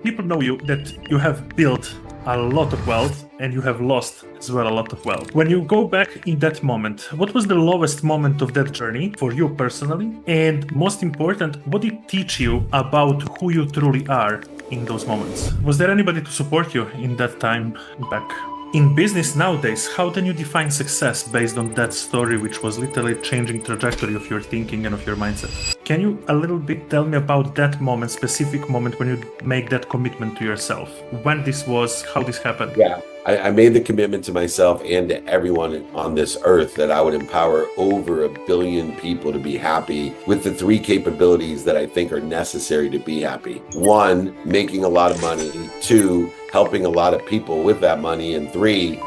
People know you that you have built a lot of wealth and you have lost as well a lot of wealth. When you go back in that moment, what was the lowest moment of that journey for you personally? And most important, what did it teach you about who you truly are in those moments? Was there anybody to support you in that time back? In business nowadays, how can you define success based on that story, which was literally changing trajectory of your thinking and of your mindset? Can you a little bit tell me about that moment, specific moment when you make that commitment to yourself? When this was, how this happened? Yeah, I made the commitment to myself and to everyone on this earth that I would empower over 1 billion people to be happy with the 3 capabilities that I think are necessary to be happy. 1, making a lot of money. 2, helping a lot of people with that money. And 3,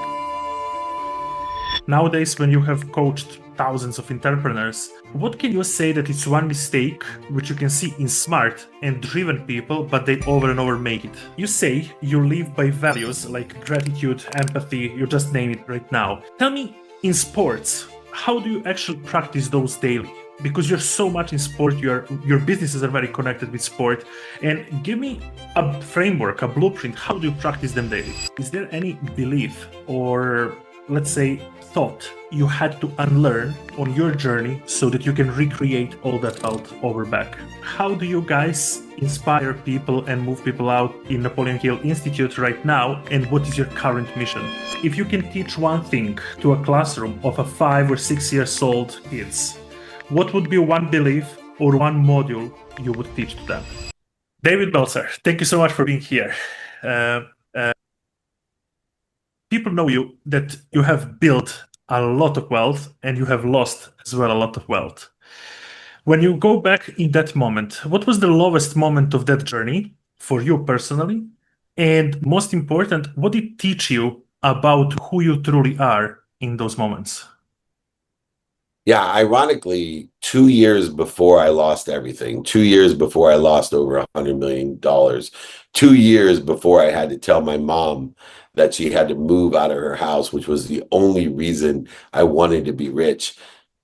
Nowadays, when you have coached thousands of entrepreneurs, what can you say that it's one mistake which you can see in smart and driven people, but they over and over make it? You say you live by values like gratitude, empathy, you just name it right now. Tell me, in sports, how do you actually practice those daily? Because you're so much in sport, your businesses are very connected with sport. And give me a framework, a blueprint. How do you practice them daily? Is there any belief or, let's say, thought you had to unlearn on your journey so that you can recreate all that wealth over back? How do you guys inspire people and move people out in Napoleon Hill Institute right now? And what is your current mission? If you can teach one thing to a classroom of a 5 or 6 years old kids, what would be one belief or one module you would teach to them? David Meltzer, thank you so much for being here. People know you that you have built a lot of wealth and you have lost as well a lot of wealth. When you go back in that moment, what was the lowest moment of that journey for you personally? And most important, what did it teach you about who you truly are in those moments? yeah, ironically, 2 years before I lost everything, 2 years before I lost over $100 million, 2 years before I had to tell my mom that she had to move out of her house, which was the only reason I wanted to be rich.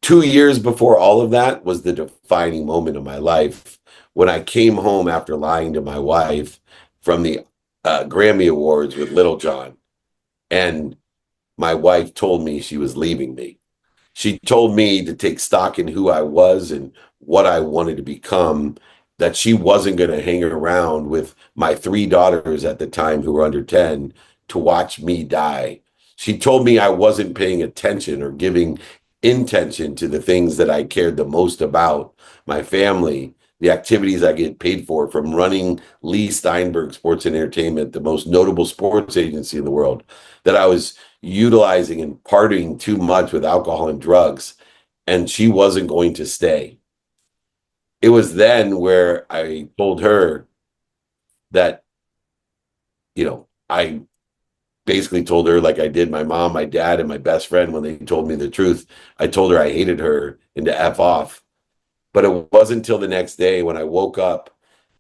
2 years before all of that was the defining moment of my life when I came home after lying to my wife from the Grammy Awards with Little John. And my wife told me she was leaving me. She told me to take stock in who I was and what I wanted to become, that she wasn't going to hang around with my 3 daughters at the time who were under 10 to watch me die. She told me I wasn't paying attention or giving intention to the things that I cared the most about, my family, the activities I get paid for, from running Lee Steinberg Sports and Entertainment, the most notable sports agency in the world, that I was utilizing and partying too much with alcohol and drugs, and she wasn't going to stay. It was then where I told her that, I basically told her, like I did my mom, my dad, and my best friend when they told me the truth. I told her I hated her and to F off. But it wasn't until the next day when I woke up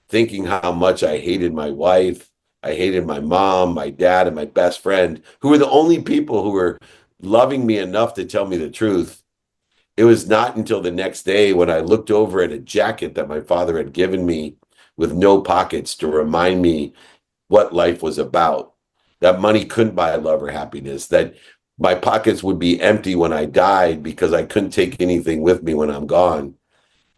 thinking how much I hated my wife, I hated my mom, my dad, and my best friend, who were the only people who were loving me enough to tell me the truth. It was not until the next day when I looked over at a jacket that my father had given me with no pockets to remind me what life was about, that money couldn't buy love or happiness, that my pockets would be empty when I died because I couldn't take anything with me when I'm gone.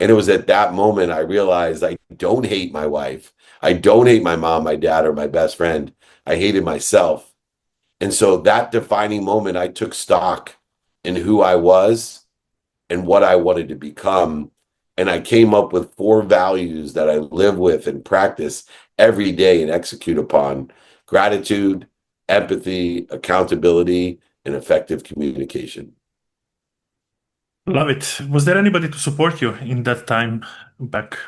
And it was at that moment I realized I don't hate my wife. I don't hate my mom, my dad, or my best friend. I hated myself. And so that defining moment, I took stock in who I was and what I wanted to become. And I came up with 4 values that I live with and practice every day and execute upon: gratitude, empathy, accountability, and effective communication. Love it. Was there anybody to support you in that time back?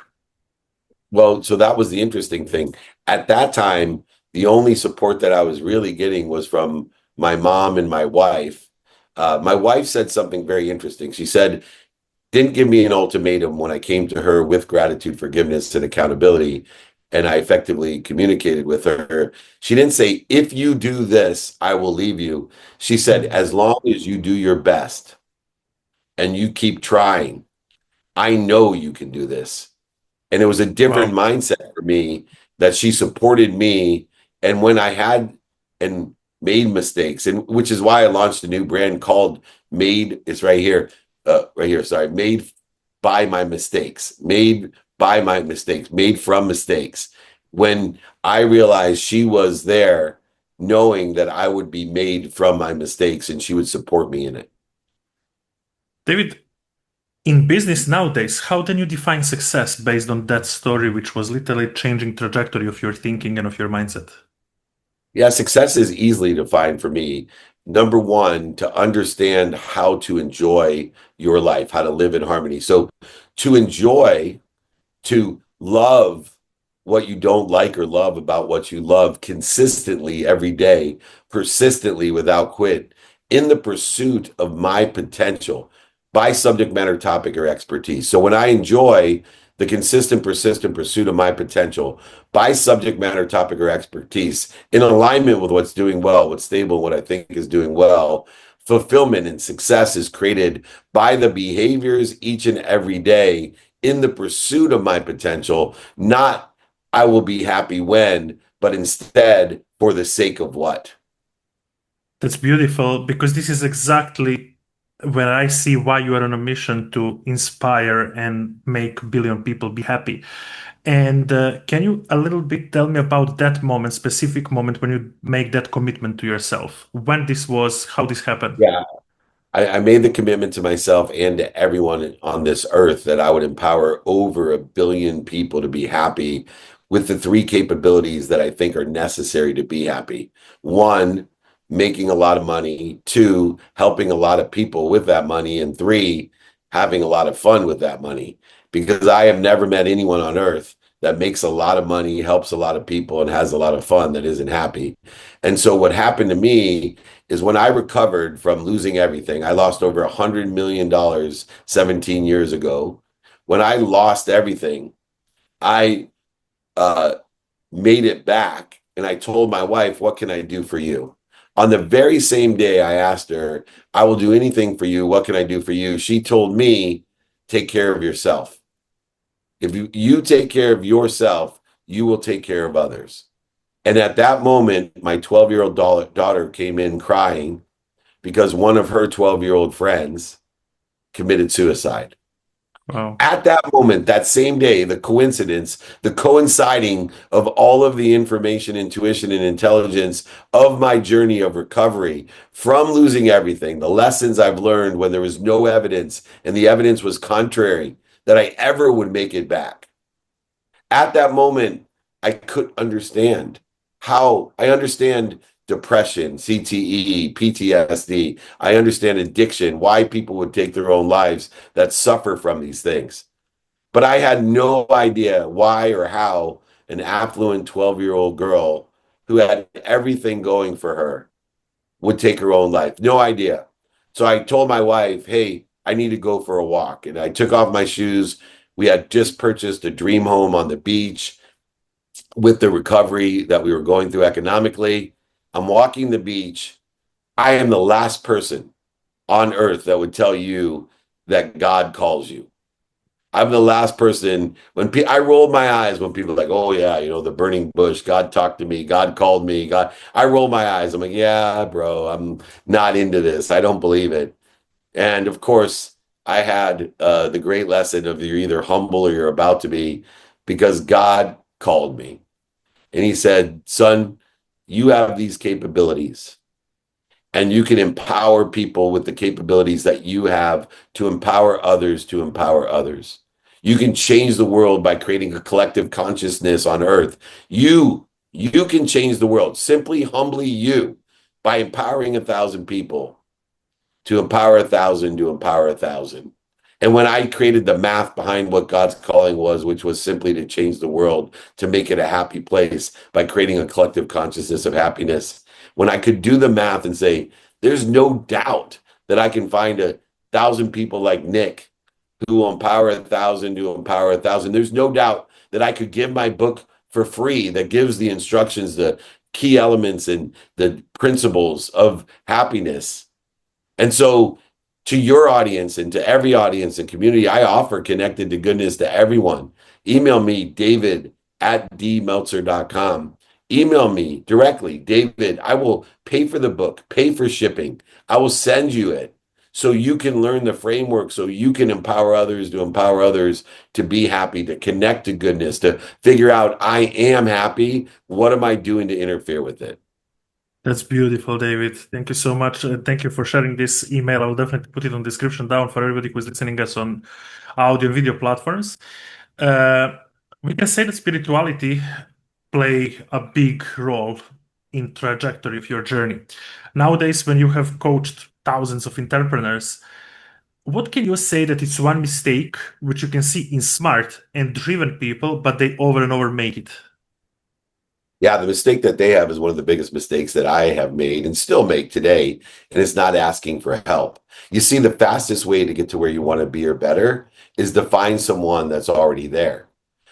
Well, so that was the interesting thing. At that time, the only support that I was really getting was from my mom and my wife. My wife said something very interesting. She said, didn't give me an ultimatum when I came to her with gratitude, forgiveness, and accountability, and I effectively communicated with her. She didn't say, if you do this, I will leave you. She said, as long as you do your best and you keep trying, I know you can do this. And it was a different Wow. mindset for me that she supported me. And when I had and made mistakes, and which is why I launched a new brand called Made, it's right here, sorry, Made by My Mistakes, Made by My Mistakes, Made from Mistakes. When I realized she was there knowing that I would be made from my mistakes and she would support me in it. David, in business nowadays, how then you define success based on that story, which was literally changing trajectory of your thinking and of your mindset? Yeah, success is easily defined for me. Number one, to understand how to enjoy your life, how to live in harmony. So to enjoy, to love what you don't like or love about what you love consistently every day, persistently without quit, in the pursuit of my potential by subject matter, topic, or expertise. So when I enjoy the consistent, persistent pursuit of my potential by subject matter, topic, or expertise in alignment with what's doing well, what's stable, what I think is doing well, fulfillment and success is created by the behaviors each and every day in the pursuit of my potential, not I will be happy when, but instead for the sake of what. That's beautiful because this is exactly where I see why you are on a mission to inspire and make billion people be happy. And can you a little bit tell me about that moment, specific moment when you make that commitment to yourself? When this was, how this happened? Yeah. I made the commitment to myself and to everyone on this earth that I would empower over 1 billion people to be happy with the three capabilities that I think are necessary to be happy. One, making a lot of money. Two, helping a lot of people with that money. And three, having a lot of fun with that money. Because I have never met anyone on earth that makes a lot of money, helps a lot of people, and has a lot of fun that isn't happy. And so what happened to me is when I recovered from losing everything, I lost over $100 million 17 years ago. When I lost everything, I uh, made it back and I told my wife, what can I do for you? On the very same day, I asked her, I will do anything for you. What can I do for you? She told me, take care of yourself. If you take care of yourself, you will take care of others. And at that moment, my 12-year-old daughter came in crying because one of her 12-year-old friends committed suicide. Wow. At that moment, that same day, the coincidence, the coinciding of all of the information, intuition, and intelligence of my journey of recovery from losing everything, the lessons I've learned when there was no evidence and the evidence was contrary that I ever would make it back. At that moment, I could understand how I understand depression, CTE, PTSD. I understand addiction, why people would take their own lives that suffer from these things. But I had no idea why or how an affluent 12-year-old girl who had everything going for her would take her own life. No idea. So I told my wife, hey, I need to go for a walk. And I took off my shoes. We had just purchased a dream home on the beach with the recovery that we were going through economically. I'm walking the beach. I am the last person on earth that would tell you that God calls you. I'm the last person when I rolled my eyes when people are like, oh yeah, the burning bush, God talked to me, God called me, God. I roll my eyes. I'm like, yeah, bro, I'm not into this. I don't believe it. And of course, I had the great lesson of you're either humble or you're about to be, because God called me. And he said, son, you have these capabilities and you can empower people with the capabilities that you have to empower others to empower others. You can change the world by creating a collective consciousness on earth. You can change the world, simply, humbly you, by empowering 1,000 people to empower 1,000 to empower 1,000. And when I created the math behind what God's calling was, which was simply to change the world, to make it a happy place by creating a collective consciousness of happiness, when I could do the math and say, there's no doubt that I can find 1,000 people like Nick who will empower 1,000 to empower 1,000. There's no doubt that I could give my book for free that gives the instructions, the key elements and the principles of happiness. And so to your audience and to every audience and community, I offer Connected to Goodness to everyone. Email me, David at dmeltzer.com. Email me directly, David. I will pay for the book, pay for shipping. I will send you it so you can learn the framework, so you can empower others to be happy, to connect to goodness, to figure out I am happy. What am I doing to interfere with it? That's beautiful, David. Thank you so much. Thank you for sharing this email. I'll definitely put it on the description down for everybody who's listening us on audio and video platforms. Uh, we can say that spirituality play a big role in trajectory of your journey. Nowadays, when you have coached thousands of entrepreneurs, what can you say that it's one mistake which you can see in smart and driven people, but they over and over make it? Yeah, the mistake that they have is one of the biggest mistakes that I have made and still make today, and it's not asking for help. You see, the fastest way to get to where you want to be or better is to find someone that's already there.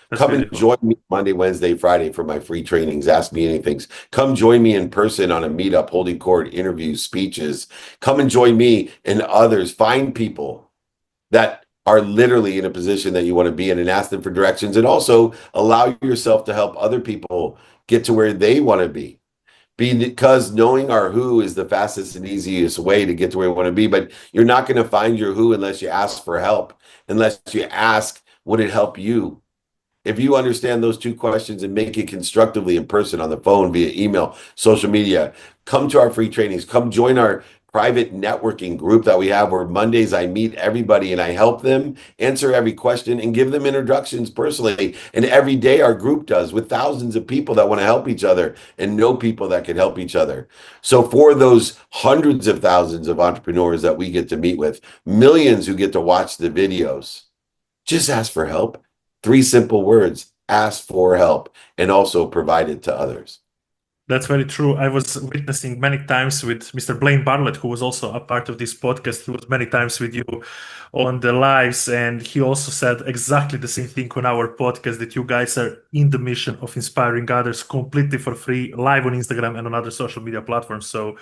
That's Come and beautiful. join me Monday, Wednesday, Friday for my free trainings. Ask me anything. Come join me in person on a meetup, holding court, interviews, speeches. Come and join me and others. Find people that are literally in a position that you want to be in and ask them for directions, and also allow yourself to help other people get to where they want to be. Because knowing our who is the fastest and easiest way to get to where we want to be, but you're not going to find your who unless you ask for help, unless you ask, would it help you? If you understand those two questions and make it constructively in person, on the phone, via email, social media, come to our free trainings. Come join our private networking group that we have, where Mondays I meet everybody and I help them answer every question and give them introductions personally. And every day our group does, with thousands of people that want to help each other and know people that can help each other. So for those hundreds of thousands of entrepreneurs that we get to meet with, millions who get to watch the videos, just ask for help. 3 simple words: ask for help, and also provide it to others. That's very true. I was witnessing many times with Mr. Blaine Bartlett, who was also a part of this podcast. He was many times with you on the lives, and he also said exactly the same thing on our podcast, that you guys are in the mission of inspiring others completely for free, live on Instagram and on other social media platforms. So,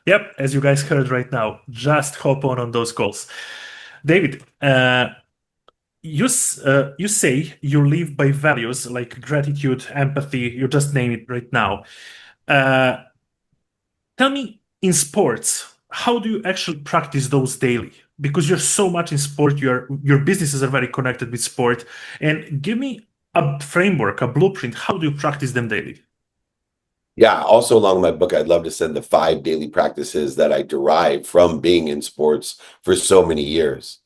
yep, as you guys heard right now, just hop on those calls. David, you say you live by values like gratitude, empathy. You just name it right now. Uh, Tell me, in sports, how do you actually practice those daily? Because you're so much in sport, your businesses are very connected with sport. And give me a framework, a blueprint. How do you practice them daily? Yeah, also along my book, I'd love to send the 5 daily practices that I derive from being in sports for so many years.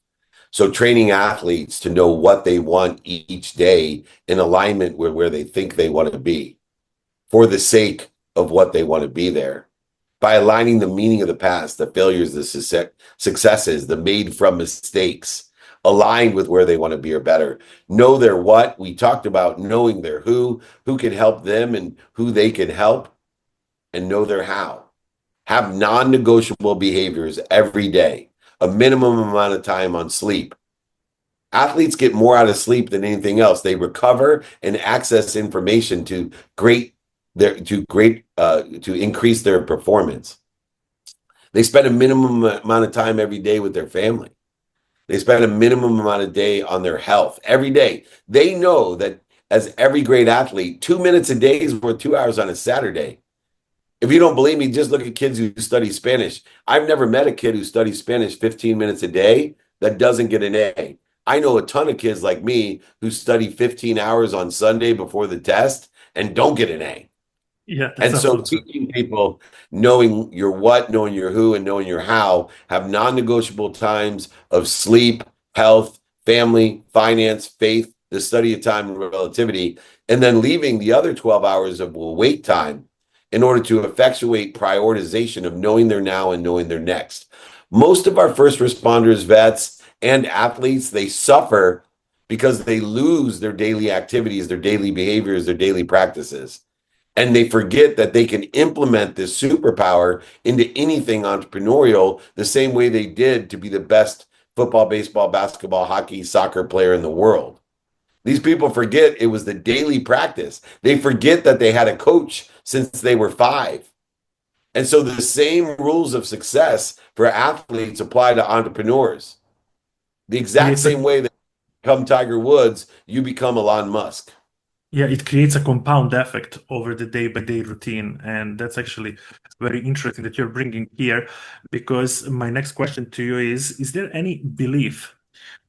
So training athletes to know what they want each day in alignment with where they think they want to be, for the sake of what they want to be there, by aligning the meaning of the past, the failures, the successes, the made from mistakes, aligned with where they want to be or better. Know their what. We talked about knowing their who can help them and who they can help, and know their how. Have non-negotiable behaviors every day, a minimum amount of time on sleep. Athletes get more out of sleep than anything else. They recover and access information to increase their performance. They spend a minimum amount of time every day with their family. They spend a minimum amount of day on their health every day. They know that, as every great athlete, 2 minutes a day is worth 2 hours on a Saturday. If you don't believe me, just look at kids who study Spanish. I've never met a kid who studies Spanish 15 minutes a day that doesn't get an A. I know a ton of kids like me who study 15 hours on Sunday before the test and don't get an A. Yeah, that's And so absolutely true. teaching people, knowing your what, knowing your who, and knowing your how, have non-negotiable times of sleep, health, family, finance, faith, the study of time and relativity, and then leaving the other 12 hours of wait time in order to effectuate prioritization of knowing their now and knowing their next. Most of our first responders, vets, and athletes, they suffer because they lose their daily activities, their daily behaviors, their daily practices. And they forget that they can implement this superpower into anything entrepreneurial the same way they did to be the best football, baseball, basketball, hockey, soccer player in the world. These people forget it was the daily practice. They forget that they had a coach since they were 5. And so the same rules of success for athletes apply to entrepreneurs. The And exact it's a same way that you become Tiger Woods, you become Elon Musk. Yeah, it creates a compound effect over the day-by-day routine. And that's actually very interesting that you're bringing here, because my next question to you is there any belief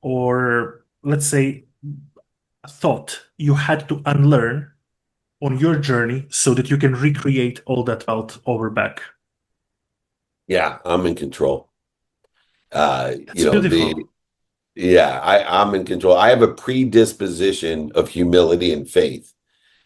or, let's say, a thought you had to unlearn on your journey so that you can recreate all that wealth over back? Yeah, I'm in control. That's beautiful. I'm in control. I have a predisposition of humility and faith.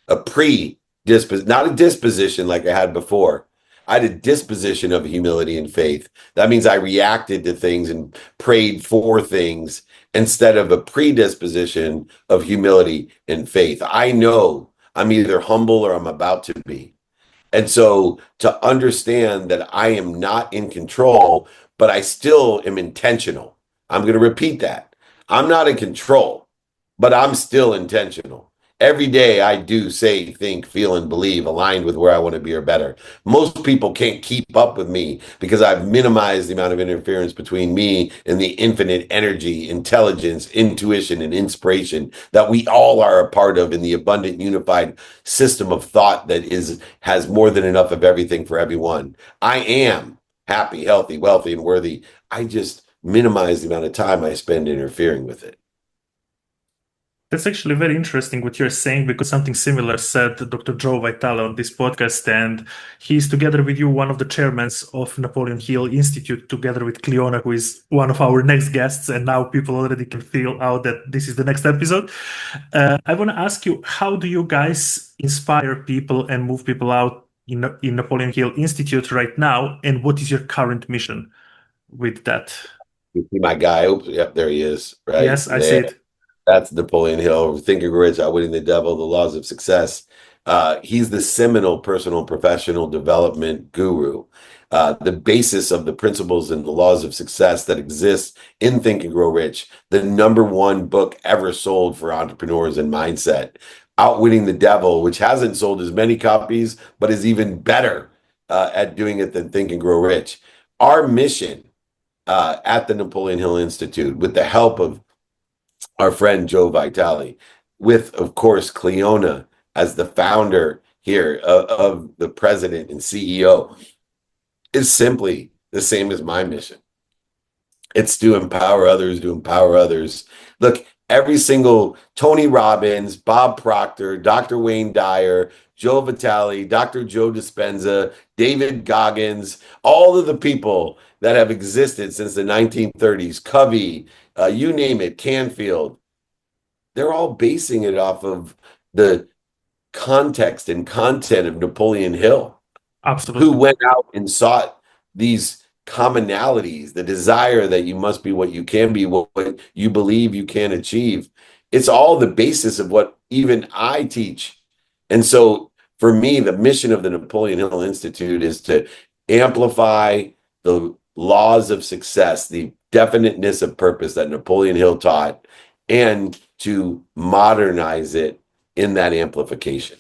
A predisposition, not a disposition like I had before. I had a disposition of humility and faith. That means I reacted to things and prayed for things instead of a predisposition of humility and faith. I know I'm either humble or I'm about to be. And so to understand that I am not in control, but I still am intentional. I'm going to repeat that. I'm not in control, but I'm still intentional. Every day I do say, think, feel, and believe aligned with where I want to be or better. Most people can't keep up with me because I've minimized the amount of interference between me and the infinite energy, intelligence, intuition, and inspiration that we all are a part of in the abundant, unified system of thought that has more than enough of everything for everyone. I am happy, healthy, wealthy, and worthy. I just minimize the amount of time I spend interfering with it. That's actually very interesting what you're saying, because something similar said Dr. Joe Vitale on this podcast, and he's together with you one of the chairmen of Napoleon Hill Institute, together with Cleona, who is one of our next guests, and now people already can feel out that this is the next episode. I want to ask you, how do you guys inspire people and move people out in Napoleon Hill Institute right now, and what is your current mission with that? You see my guy? Oops, yep, there he is, right Yes, I see there. it. That's Napoleon Hill, Think and Grow Rich, Outwitting the Devil, The Laws of Success. He's the seminal personal and professional development guru. The basis of the principles and the laws of success that exist in Think and Grow Rich, the number one book ever sold for entrepreneurs and mindset. Outwitting the Devil, which hasn't sold as many copies, but is even better at doing it than Think and Grow Rich. Our mission at the Napoleon Hill Institute, with the help of our friend Joe Vitale, with, of course, Cleona as the founder here of the president and CEO, is simply the same as my mission. It's to empower others, to empower others. Look, every single Tony Robbins, Bob Proctor, Dr. Wayne Dyer, Joe Vitale, Dr. Joe Dispenza, David Goggins, all of the people that have existed since the 1930s, Covey, you name it, Canfield, they're all basing it off of the context and content of Napoleon Hill, who Absolutely. went out and sought these commonalities, the desire that you must be what you can be, what you believe you can achieve. It's all the basis of what even I teach. And so for me, the mission of the Napoleon Hill Institute is to amplify the laws of success, the definiteness of purpose that Napoleon Hill taught, and to modernize it in that amplification.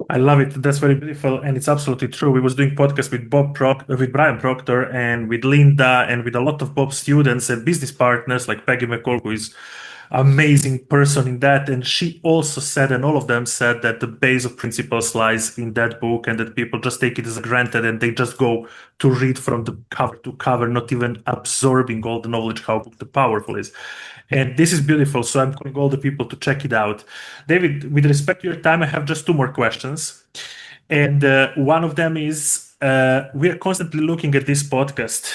I love it. That's very beautiful, and it's absolutely true. We was doing podcast with with Brian Proctor, and with Linda, and with a lot of Bob students and business partners like Peggy McCall, who is amazing person in that. And she also said, and all of them said, that the base of principles lies in that book, and that people just take it as granted and they just go to read from the cover to cover, not even absorbing all the knowledge how the powerful is. And this is beautiful. So I'm calling all the people to check it out. David, with respect to your time, I have just two more questions. And one of them is we are constantly looking at this podcast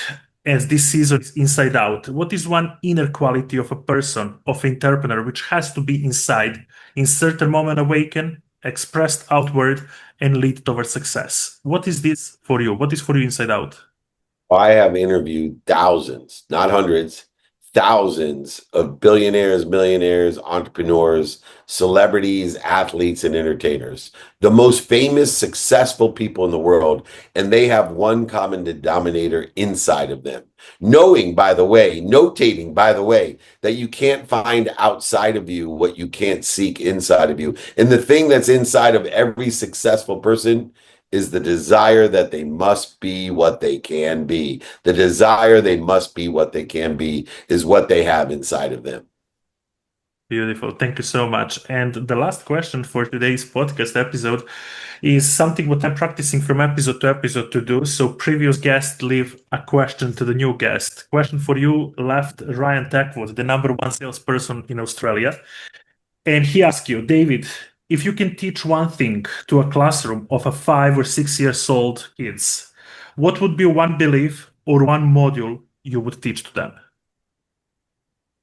as this season is inside out. What is one inner quality of a person, of entrepreneur, which has to be inside, in certain moment awaken, expressed outward, and lead towards success? What is this for you? What is for you inside out? I have interviewed thousands, not hundreds, thousands of billionaires, millionaires, entrepreneurs, celebrities, athletes, and entertainers, the most famous, successful people in the world. And they have one common denominator inside of them. Knowing, by the way, notating, by the way, that you can't find outside of you what you can't seek inside of you. And the thing that's inside of every successful person is the desire that they must be what they can be. The desire they must be what they can be is what they have inside of them. Beautiful. Thank you so much. And the last question for today's podcast episode is something what I'm practicing from episode to episode to do. So previous guests leave a question to the new guest. Question for you left Ryan Techwood, the number one salesperson in Australia. And he asked you, David, if you can teach one thing to a classroom of a 5 or 6 years old kids, what would be one belief or one module you would teach to them?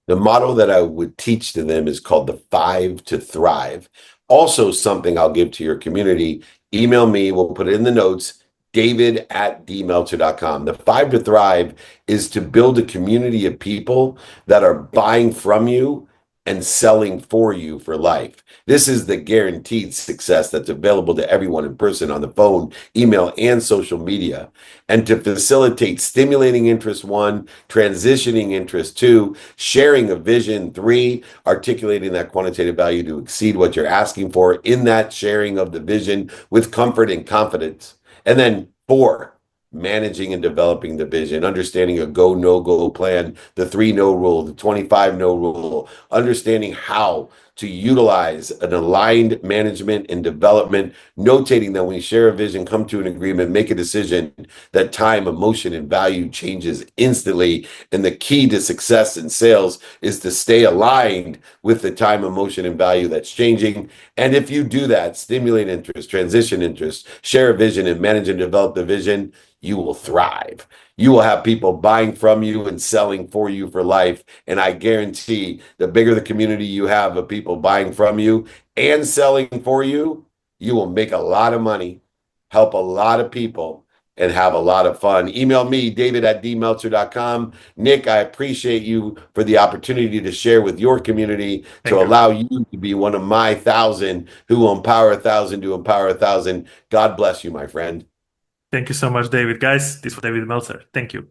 The model that I would teach to them is called the 5 to Thrive. Also, something I'll give to your community. Email me, we'll put it in the notes, david@dmeltzer.com. The 5 to Thrive is to build a community of people that are buying from you and selling for you for life. This is the guaranteed success that's available to everyone in person, on the phone, email, and social media. And to facilitate stimulating interest, 1, transitioning interest, 2, sharing a vision, 3, articulating that quantitative value to exceed what you're asking for in that sharing of the vision with comfort and confidence. And then 4, managing and developing the vision, understanding a go, no go plan, the 3 no rule, the 25 no rule, understanding how to utilize an aligned management and development, notating that when you share a vision, come to an agreement, make a decision, that time, emotion, and value changes instantly. And the key to success in sales is to stay aligned with the time, emotion, and value that's changing. And if you do that, stimulate interest, transition interest, share a vision, and manage and develop the vision, you will thrive. You will have people buying from you and selling for you for life. And I guarantee the bigger the community you have of people buying from you and selling for you, you will make a lot of money, help a lot of people, and have a lot of fun. Email me, david@dmeltzer.com. Nick, I appreciate you for the opportunity to share with your community, to allow you to be one of my 1,000 who will empower 1,000 to empower 1,000. God bless you, my friend. Thank you so much, David. Guys, this was David Meltzer. Thank you.